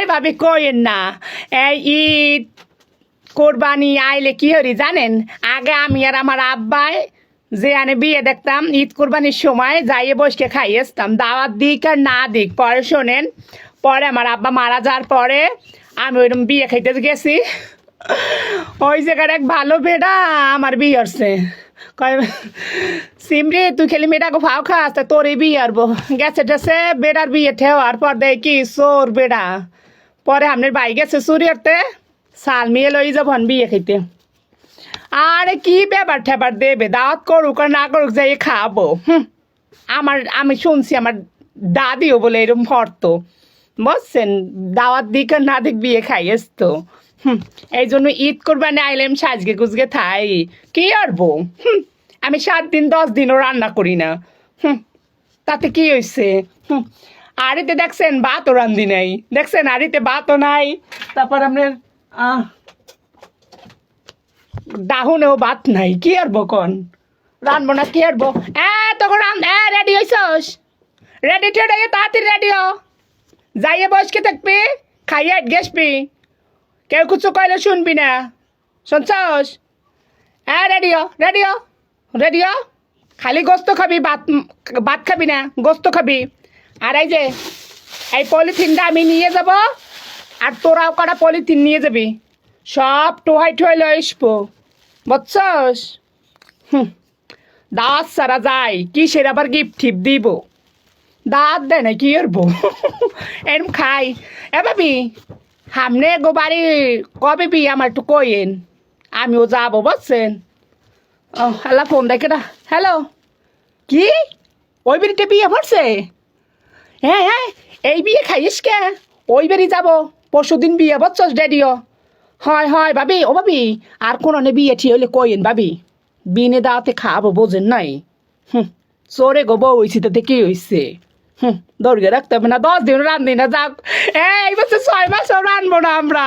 আরে ভাবি কইেন না, এই ঈদ কোরবানি আইলে কি হরি জানেন, আগে আমি আর আমার আব্বাই যে আনে বিয়ে দেখতাম ঈদ কোরবানির সময় যাইয়ে বসকে খাইয়ে আসতাম, দাওয়াত দিক আর না দিক। পরে শোনেন, পরে আমার আব্বা মারা যাওয়ার পরে আমি ওইরকম বিয়ে খাইতে গেছি, ওই জায়গার এক ভালো বেটা আমার বিয়ে হচ্ছে, কয় সিমরি তুই খেলি মেয়েটাকে ফাও খাস তা তোরই বিয়ে আরবো গেছে টেছে বেটার বিয়ে ঠেওয়ার পর দেখি চোর বেটা। পরে আপনার ভাই গেছে চুরিয়াতে সাল মিয়ে লই যাবন বিয়ে খাইতে। আরে কি ব্যাপার ঠেবার দেবে, দাওয়াত করুক আর না করুক যাই খাবো। আমি শুনছি আমার দাদিও বলে এরকম হরতো, বুঝছেন, দাওয়াত দিক আর না দিক বিয়ে খাইয়েছ তো। এই জন্য ঈদ কোরবানি আইলেম সাজগে গুজগে থাই কি আরবো। আমি 7 দিন 10 দিনও রান্না করি না, তাতে কি হয়েছে। আড়িতে দেখছেন ভাতও রান্ধি নাই, দেখছেন আড়িতে ভাতও নাই। তারপর আপনার ডাহুনেও ভাত নাই, কি আরবো কন রানবো না কি আরবো। তখন রেডি হইছস, রেডি টেডি তাড়াতাড়ি রেডি হ, যাইয়ে বসকে থাকবি খাইয়ে গেসবি, কেউ কিছু কইলে শুনবি না, শুনছস। রেডি হ রেডি হ রেডি হ, খালি গোস্ত খাবি, ভাত খাবি না, গোস্ত খাবি। আর এই যে এই পলিথিনটা আমি নিয়ে যাব, আর তোরাও কটা পলিথিন নিয়ে যাবি, সব টোহাই টোহাই লয়ে আসবো, বুঝছস। দাঁত সারা যায় কিসের আবার গিফট টিপ দিব, দাঁত দেয় না কি করবো। এরম খাই। ভাবি সামনে গো বাড়ি কবে বি আমার একটু কইেন, আমিও যাবো, বুঝছেন। হ্যালো ফোন দেখে না, হ্যালো কি ওই বাড়িতে বিয়ে পড়ছে? হ্যাঁ এই বিয়ে খাইস কে, ওই বাড়ি যাবো পরশুদিন বিয়ে, বুঝছস ড্যাডিও। হয় ভাবি, ও ভাবি আর কোনো বিয়ে ঠিক হইলে কইেন ভাবি, বিনে দাওয়াতে খাবো, বোঝেন নাই। চোরে গো বউ হয়েছি তাতে কি হয়েছে, দৌড়ে রাখতে হবে না, 10 দিন রান্ধি না, যাক এই বছর 6 মাসও রানবো না আমরা।